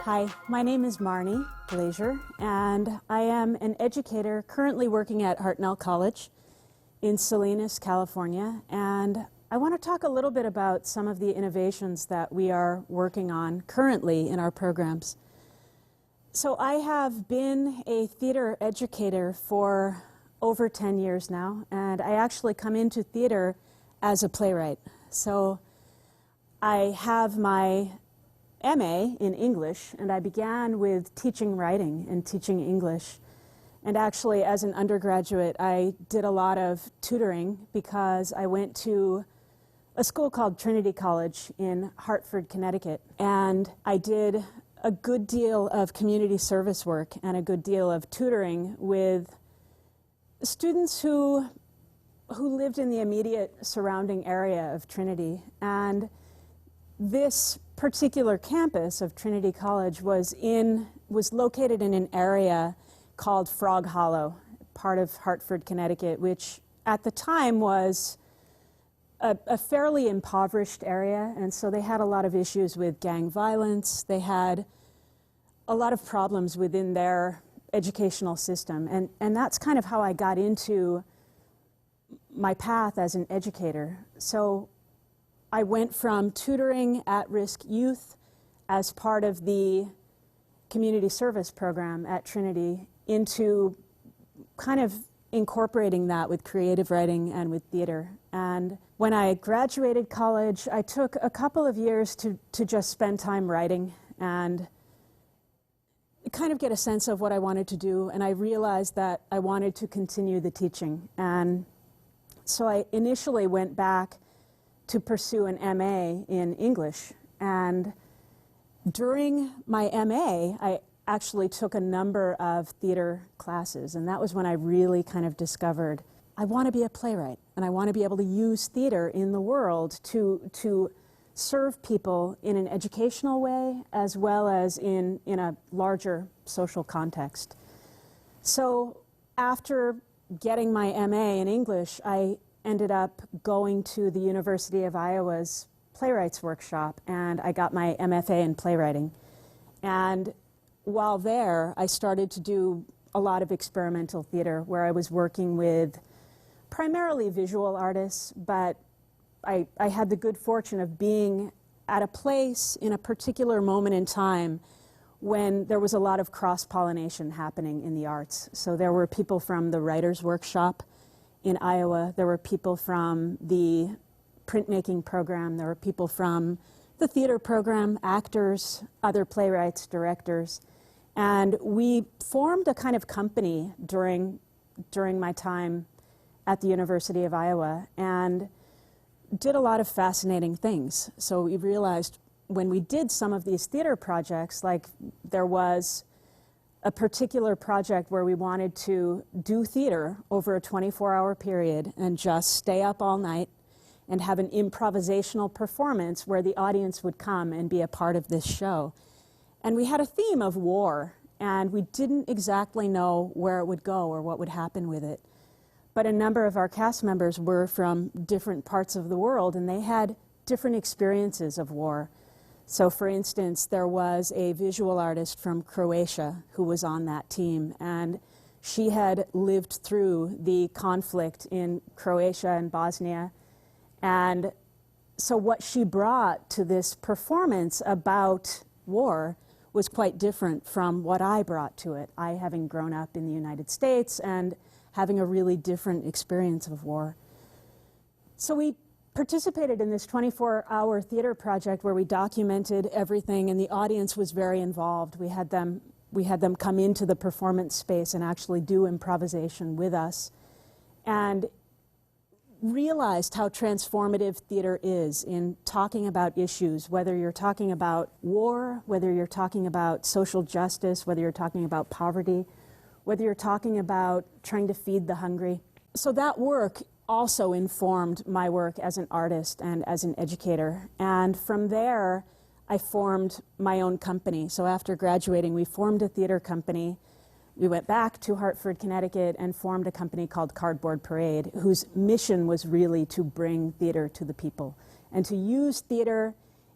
Hi, my name is Marnie Glazier, and I am an educator currently working at Hartnell College in Salinas, California. And I want to talk a little bit about some of the innovations that we are working on currently in our programs. So I have been a theater educator for over 10 years now, and I actually come into theater as a playwright. So I have my MA in English, and I began with teaching writing and teaching English. And actually, as an undergraduate, I did a lot of tutoring because I went to a school called Trinity College in Hartford, Connecticut. And I did a good deal of community service work and a good deal of tutoring with students who lived in the immediate surrounding area of Trinity. And this particular campus of Trinity College was located in an area called Frog Hollow, part of Hartford, Connecticut, which at the time was a fairly impoverished area, and so they had a lot of issues with gang violence. They had a lot of problems within their educational system, and that's kind of how I got into my path as an educator. So I went from tutoring at-risk youth as part of the community service program at Trinity into kind of incorporating that with creative writing and with theater. And when I graduated college, I took a couple of years to just spend time writing and kind of get a sense of what I wanted to do. And I realized that I wanted to continue the teaching. And so I initially went back to pursue an MA in English. And during my MA, I actually took a number of theater classes. And that was when I really kind of discovered I want to be a playwright, and I want to be able to use theater in the world to serve people in an educational way as well as in a larger social context. So after getting my MA in English, I ended up going to the University of Iowa's playwrights workshop, and I got my MFA in playwriting. And while there, I started to do a lot of experimental theater where I was working with primarily visual artists, but I had the good fortune of being at a place in a particular moment in time when there was a lot of cross-pollination happening in the arts. So there were people from the writers' workshop in Iowa, there were people from the printmaking program, there were people from the theater program, actors, other playwrights, directors, and we formed a kind of company during my time at the University of Iowa and did a lot of fascinating things. So we realized when we did some of these theater projects, like there was a particular project where we wanted to do theater over a 24-hour period and just stay up all night and have an improvisational performance where the audience would come and be a part of this show. And we had a theme of war, and we didn't exactly know where it would go or what would happen with it. But a number of our cast members were from different parts of the world, and they had different experiences of war. So, for instance, there was a visual artist from Croatia who was on that team, and she had lived through the conflict in Croatia and Bosnia. And so what she brought to this performance about war was quite different from what I brought to it, I having grown up in the United States and having a really different experience of war. So we participated in this 24-hour theater project where we documented everything, and the audience was very involved. We had them come into the performance space and actually do improvisation with us, and realized how transformative theater is in talking about issues, whether you're talking about war, whether you're talking about social justice, whether you're talking about poverty, whether you're talking about trying to feed the hungry. So that work also informed my work as an artist and as an educator. And from there, I formed my own company. So after graduating, we formed a theater company. We went back to Hartford, Connecticut, and formed a company called Cardboard Parade, whose mission was really to bring theater to the people and to use theater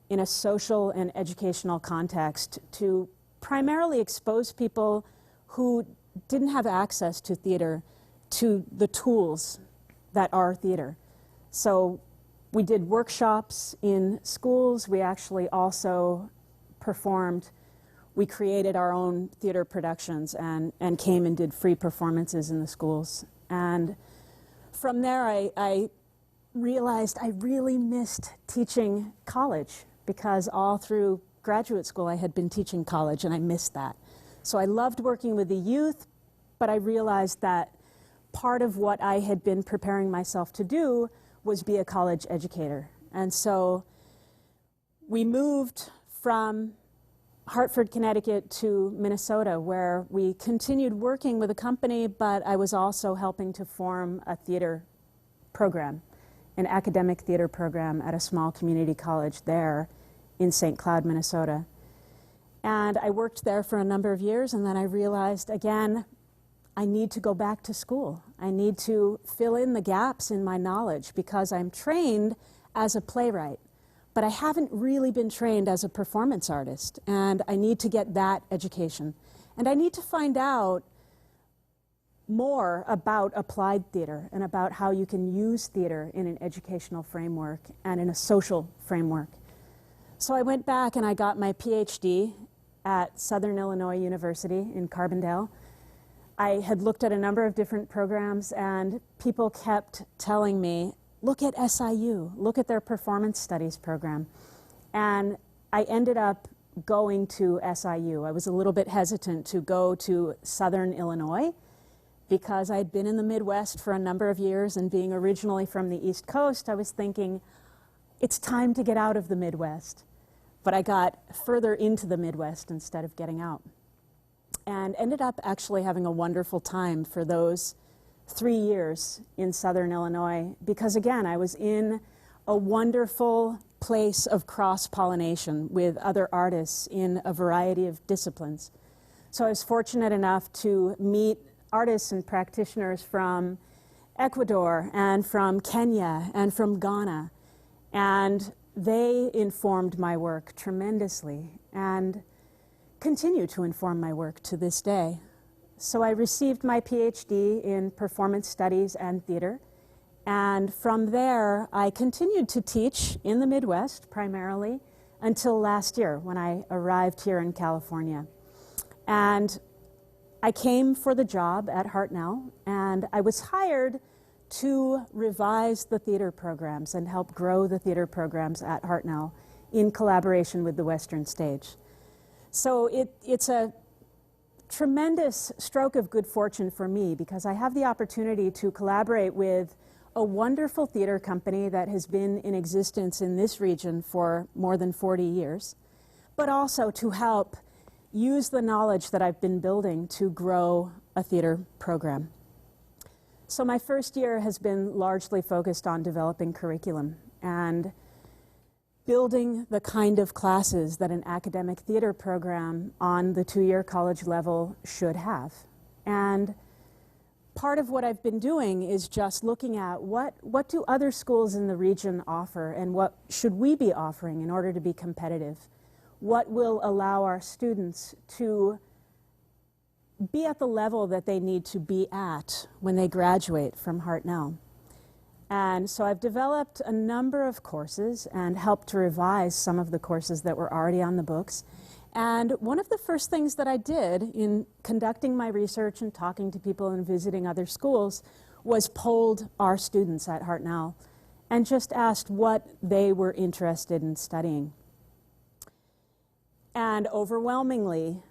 in a social and educational context to primarily expose people who didn't have access to theater to the tools that are theater. So we did workshops in schools. We actually also performed. We created our own theater productions and came and did free performances in the schools. And from there, I realized I really missed teaching college, because all through graduate school I had been teaching college, and I missed that. So I loved working with the youth, but I realized that part of what I had been preparing myself to do was be a college educator. And so we moved from Hartford, Connecticut to Minnesota, where we continued working with a company, but I was also helping to form a theater program, an academic theater program at a small community college there in St. Cloud, Minnesota. And I worked there for a number of years, and then I realized, again, I need to go back to school. I need to fill in the gaps in my knowledge, because I'm trained as a playwright, but I haven't really been trained as a performance artist, and I need to get that education. And I need to find out more about applied theater and about how you can use theater in an educational framework and in a social framework. So I went back and I got my PhD at Southern Illinois University in Carbondale. I had looked at a number of different programs, and people kept telling me, look at SIU, look at their performance studies program. And I ended up going to SIU. I was a little bit hesitant to go to Southern Illinois, because I'd been in the Midwest for a number of years, and being originally from the East Coast, I was thinking, it's time to get out of the Midwest. But I got further into the Midwest instead of getting out, and ended up actually having a wonderful time for those 3 years in Southern Illinois, because again, I was in a wonderful place of cross-pollination with other artists in a variety of disciplines. So I was fortunate enough to meet artists and practitioners from Ecuador and from Kenya and from Ghana, and they informed my work tremendously and continue to inform my work to this day. So I received my PhD in performance studies and theater, and from there I continued to teach in the Midwest primarily until last year, when I arrived here in California. And I came for the job at Hartnell, and I was hired to revise the theater programs and help grow the theater programs at Hartnell in collaboration with the Western Stage. So it's a tremendous stroke of good fortune for me, because I have the opportunity to collaborate with a wonderful theater company that has been in existence in this region for more than 40 years, but also to help use the knowledge that I've been building to grow a theater program. So my first year has been largely focused on developing curriculum and building the kind of classes that an academic theater program on the 2-year college level should have. And part of what I've been doing is just looking at what do other schools in the region offer, and what should we be offering in order to be competitive? What will allow our students to be at the level that they need to be at when they graduate from Hartnell? And so I've developed a number of courses and helped to revise some of the courses that were already on the books. And one of the first things that I did in conducting my research and talking to people and visiting other schools was polled our students at Hartnell and just asked what they were interested in studying. And overwhelmingly,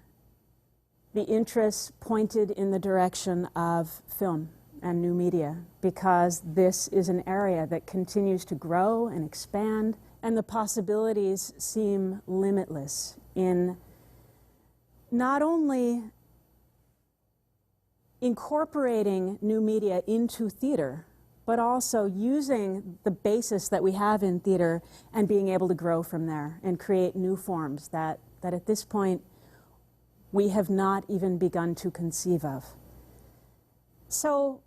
the interests pointed in the direction of film and new media, because this is an area that continues to grow and expand, and the possibilities seem limitless in not only incorporating new media into theater, but also using the basis that we have in theater and being able to grow from there and create new forms that at this point we have not even begun to conceive of. So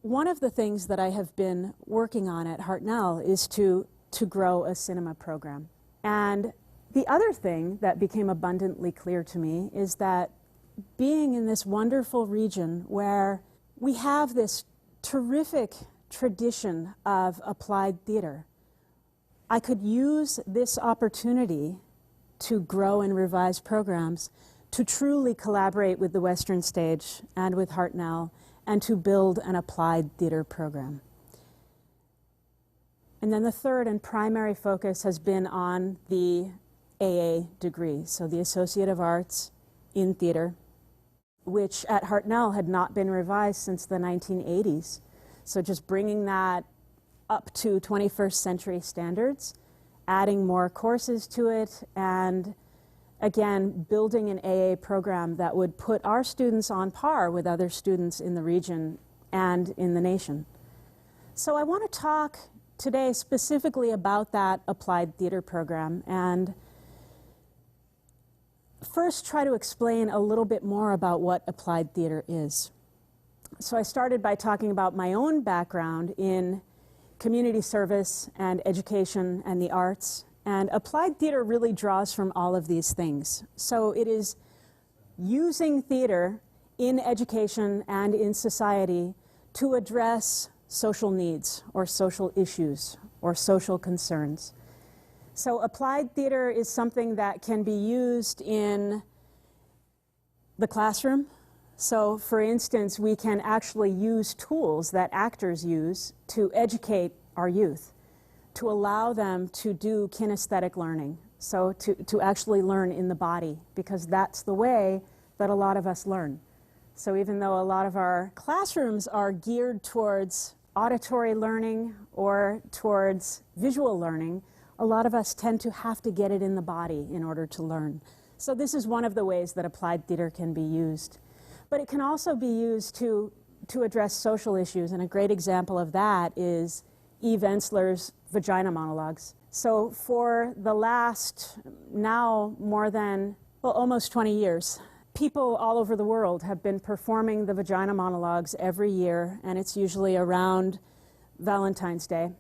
one of the things that I have been working on at Hartnell is to grow a cinema program. And The other thing that became abundantly clear to me is that being in this wonderful region where we have this terrific tradition of applied theater, I could use this opportunity to grow and revise programs, to truly collaborate with the Western Stage and with Hartnell, and to build an applied theater program. And then the third and primary focus has been on the AA degree, so the Associate of Arts in Theater, which at Hartnell had not been revised since the 1980s. So just bringing that up to 21st century standards, adding more courses to it, and again, building an AA program that would put our students on par with other students in the region and in the nation. So I want to talk today specifically about that applied theater program, and first try to explain a little bit more about what applied theater is. So I started by talking about my own background in community service and education and the arts, and applied theater really draws from all of these things. So it is using theater in education and in society to address social needs or social issues or social concerns. So applied theater is something that can be used in the classroom. So for instance, we can actually use tools that actors use to educate our youth, to allow them to do kinesthetic learning, so to actually learn in the body, because that's the way that a lot of us learn. So even though a lot of our classrooms are geared towards auditory learning or towards visual learning, a lot of us tend to have to get it in the body in order to learn. So this is one of the ways that applied theater can be used. But it can also be used to address social issues, and a great example of that is Eve Ensler's Vagina Monologues. So for the last, now more than, well, almost 20 years, people all over the world have been performing the Vagina Monologues every year, and it's usually around Valentine's Day.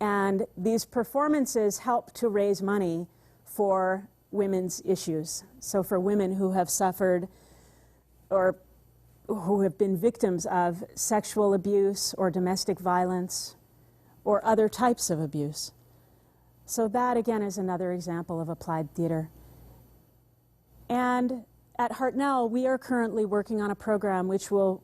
And these performances help to raise money for women's issues. So for women who have suffered or who have been victims of sexual abuse or domestic violence or other types of abuse. So that, again, is another example of applied theater. And at Hartnell, we are currently working on a program which will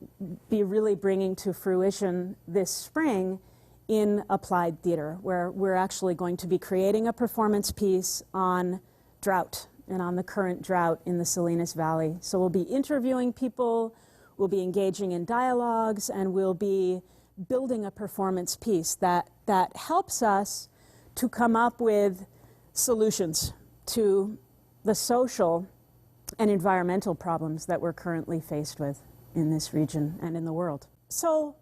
be really bringing to fruition this spring in applied theater, where we're actually going to be creating a performance piece on drought and on the current drought in the Salinas Valley. So we'll be interviewing people, we'll be engaging in dialogues, and we'll be building a performance piece that helps us to come up with solutions to the social and environmental problems that we're currently faced with in this region and in the world. So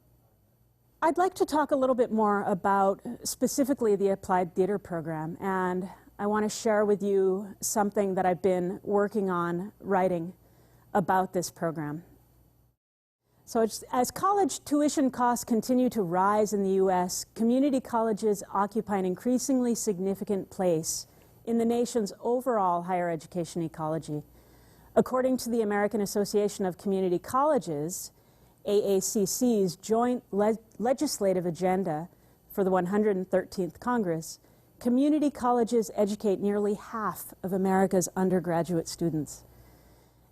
I'd like to talk a little bit more about specifically the applied theater program, and I want to share with you something that I've been working on writing about this program. So as college tuition costs continue to rise in the U.S., community colleges occupy an increasingly significant place in the nation's overall higher education ecology. According to the American Association of Community Colleges, AACC's joint legislative agenda for the 113th Congress, community colleges educate nearly half of America's undergraduate students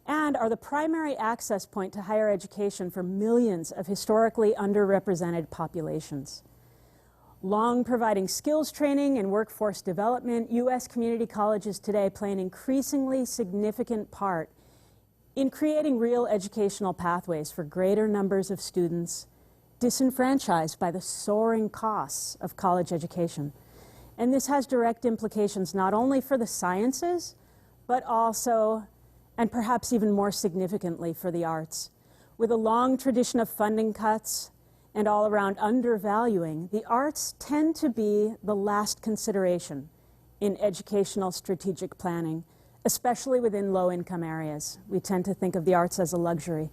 and are the primary access point to higher education for millions of historically underrepresented populations. Long providing skills training and workforce development, U.S. community colleges today play an increasingly significant part in creating real educational pathways for greater numbers of students disenfranchised by the soaring costs of college education. And this has direct implications not only for the sciences, but also, and perhaps even more significantly, for the arts. With a long tradition of funding cuts and all around undervaluing, the arts tend to be the last consideration in educational strategic planning, especially within low-income areas. We tend to think of the arts as a luxury.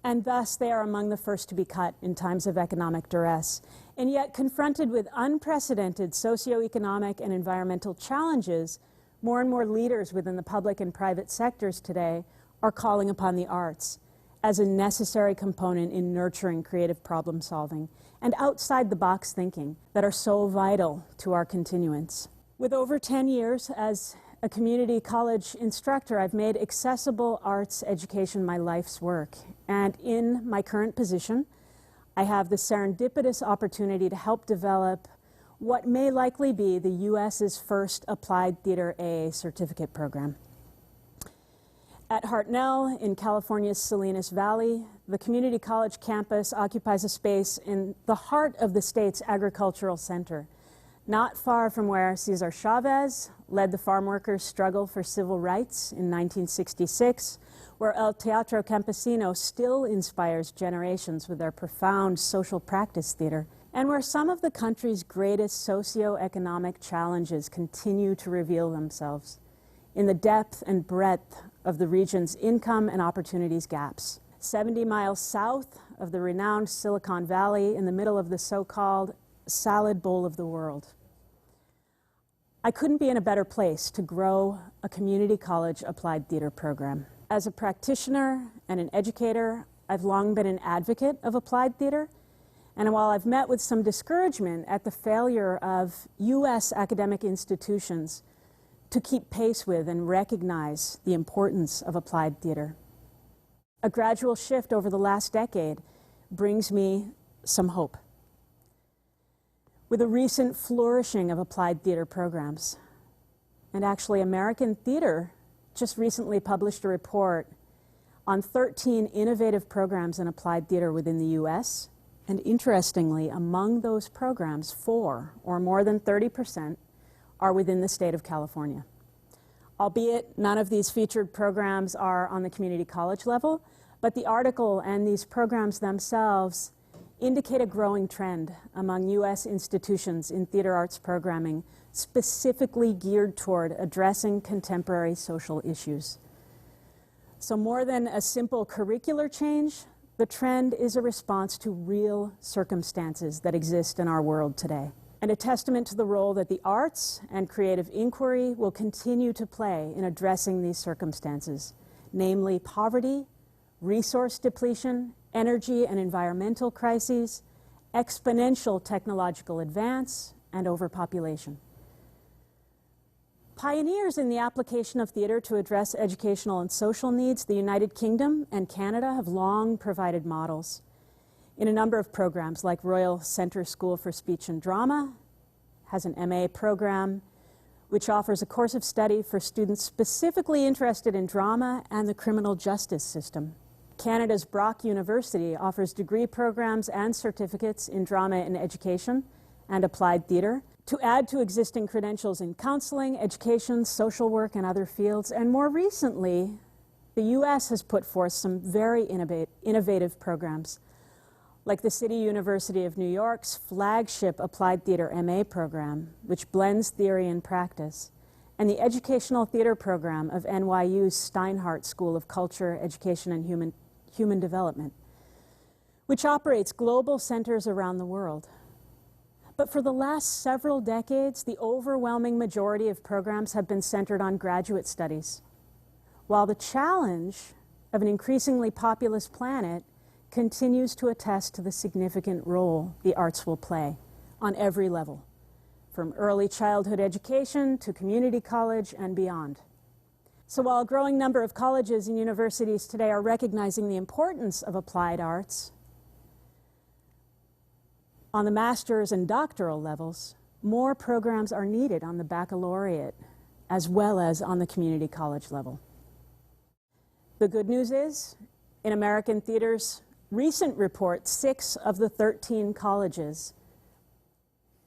And thus, they are among the first to be cut in times of economic duress. And yet, confronted with unprecedented socioeconomic and environmental challenges, More and more leaders within the public and private sectors today are calling upon the arts as a necessary component in nurturing creative problem solving and outside-the-box thinking that are so vital to our continuance. With over 10 years as a community college instructor, I've made accessible arts education my life's work. And in my current position, I have the serendipitous opportunity to help develop what may likely be the U.S.'s first applied theater AA certificate program. At Hartnell in California's Salinas Valley, the community college campus occupies a space in the heart of the state's agricultural center, not far from where Cesar Chavez led the farm workers' struggle for civil rights in 1966, where El Teatro Campesino still inspires generations with their profound social practice theater, and where some of the country's greatest socioeconomic challenges continue to reveal themselves in the depth and breadth of the region's income and opportunities gaps. 70 miles south of the renowned Silicon Valley, in the middle of the so-called salad bowl of the world. I couldn't be in a better place to grow a community college applied theater program. As a practitioner and an educator, I've long been an advocate of applied theater, and while I've met with some discouragement at the failure of U.S. academic institutions to keep pace with and recognize the importance of applied theater, a gradual shift over the last decade brings me some hope. With a recent flourishing of applied theater programs, and actually American Theater just recently published a report on 13 innovative programs in applied theater within the U.S., and interestingly, among those programs, 4, or more than 30%, are within the state of California. Albeit none of these featured programs are on the community college level, but the article and these programs themselves indicate a growing trend among U.S. institutions in theater arts programming specifically geared toward addressing contemporary social issues. So more than a simple curricular change, the trend is a response to real circumstances that exist in our world today, and a testament to the role that the arts and creative inquiry will continue to play in addressing these circumstances, namely poverty, resource depletion, energy and environmental crises, exponential technological advance, and overpopulation. Pioneers in the application of theater to address educational and social needs, the United Kingdom and Canada have long provided models in a number of programs, like Royal Centre School for Speech and Drama has an MA program which offers a course of study for students specifically interested in drama and the criminal justice system. Canada's Brock University offers degree programs and certificates in drama and education and applied theater to add to existing credentials in counseling, education, social work, and other fields. And more recently, the U.S. has put forth some very innovative programs, like the City University of New York's flagship Applied Theater MA program, which blends theory and practice, and the Educational Theater program of NYU's Steinhardt School of Culture, Education, and Human Development, which operates global centers around the world. But for the last several decades, the overwhelming majority of programs have been centered on graduate studies, while the challenge of an increasingly populous planet continues to attest to the significant role the arts will play on every level, from early childhood education to community college and beyond. So while a growing number of colleges and universities today are recognizing the importance of applied arts, on the master's and doctoral levels, more programs are needed on the baccalaureate as well as on the community college level. The good news is, in American Theater's recent report, 6 of the 13 colleges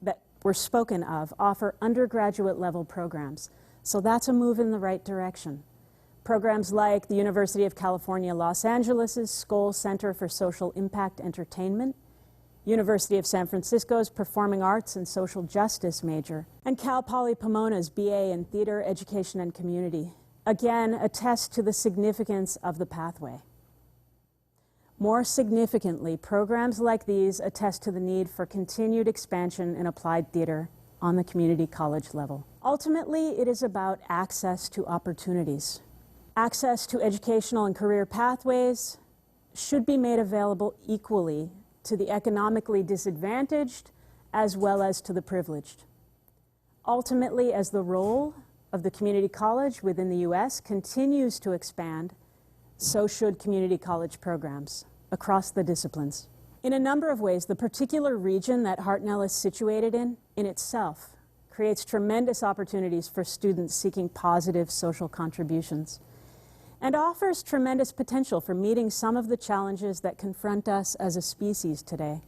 that were spoken of offer undergraduate level programs. So that's a move in the right direction. Programs like the University of California, Los Angeles' Skoll Center for Social Impact Entertainment, University of San Francisco's Performing Arts and Social Justice major, and Cal Poly Pomona's BA in Theater, Education, and Community, again attest to the significance of the pathway. More significantly, programs like these attest to the need for continued expansion in applied theater on the community college level. Ultimately, it is about access to opportunities. Access to educational and career pathways should be made available equally to the economically disadvantaged as well as to the privileged. Ultimately, as the role of the community college within the U.S. continues to expand, so should community college programs across the disciplines. In a number of ways, the particular region that Hartnell is situated in itself, creates tremendous opportunities for students seeking positive social contributions, and offers tremendous potential for meeting some of the challenges that confront us as a species today.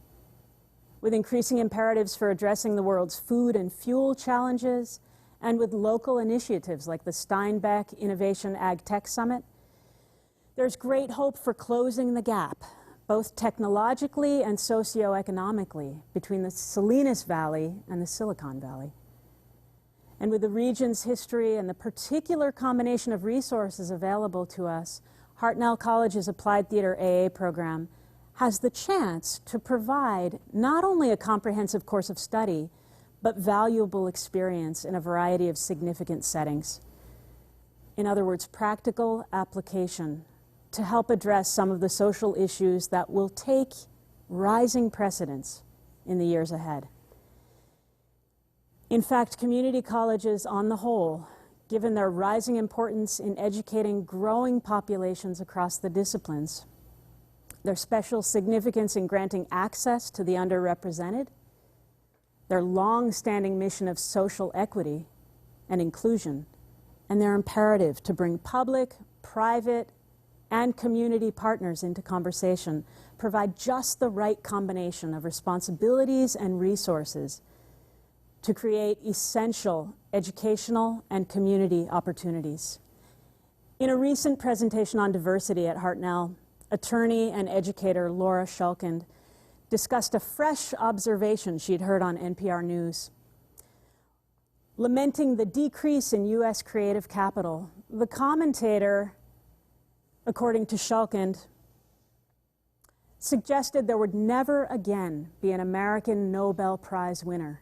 With increasing imperatives for addressing the world's food and fuel challenges, and with local initiatives like the Steinbeck Innovation Ag Tech Summit, there's great hope for closing the gap, both technologically and socioeconomically, between the Salinas Valley and the Silicon Valley. And with the region's history and the particular combination of resources available to us, Hartnell College's Applied Theater AA program has the chance to provide not only a comprehensive course of study, but valuable experience in a variety of significant settings. In other words, practical application to help address some of the social issues that will take rising precedence in the years ahead. In fact, community colleges on the whole, given their rising importance in educating growing populations across the disciplines, their special significance in granting access to the underrepresented, their long-standing mission of social equity and inclusion, and their imperative to bring public, private, and community partners into conversation, provide just the right combination of responsibilities and resources to create essential educational and community opportunities. In a recent presentation on diversity at Hartnell, attorney and educator Laura Shulkind discussed a fresh observation she'd heard on NPR News. Lamenting the decrease in U.S. creative capital, the commentator, according to Shulkind, suggested there would never again be an American Nobel Prize winner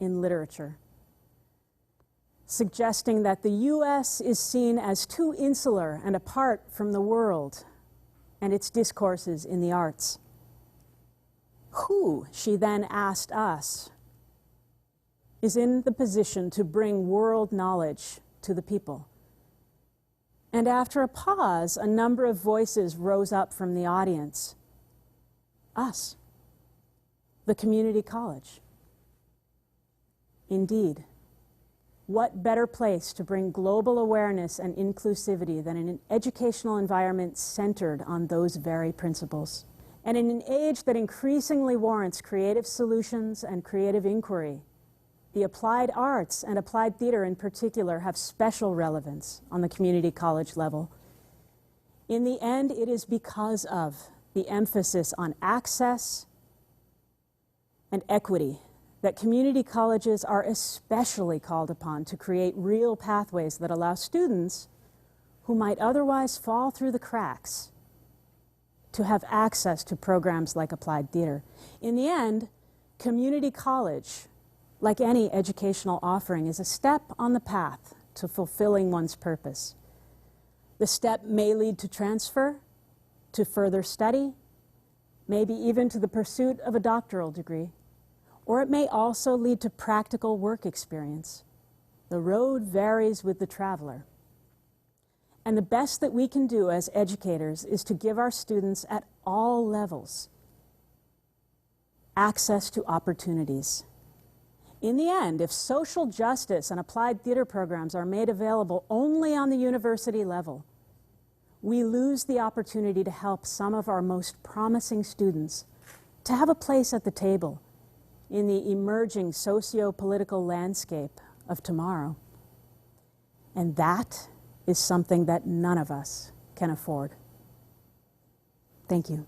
in literature, suggesting that the U.S. is seen as too insular and apart from the world and its discourses in the arts. Who, she then asked us, is in the position to bring world knowledge to the people? And after a pause, a number of voices rose up from the audience. Us, the community college. Indeed, what better place to bring global awareness and inclusivity than in an educational environment centered on those very principles? And in an age that increasingly warrants creative solutions and creative inquiry, the applied arts and applied theater in particular have special relevance on the community college level. In the end, it is because of the emphasis on access and equity that community colleges are especially called upon to create real pathways that allow students who might otherwise fall through the cracks to have access to programs like applied theater. In the end, community college, like any educational offering, is a step on the path to fulfilling one's purpose. The step may lead to transfer, to further study, maybe even to the pursuit of a doctoral degree, or it may also lead to practical work experience. The road varies with the traveler. And the best that we can do as educators is to give our students at all levels access to opportunities. In the end, if social justice and applied theater programs are made available only on the university level, we lose the opportunity to help some of our most promising students to have a place at the table in the emerging socio-political landscape of tomorrow. And that is something that none of us can afford. Thank you.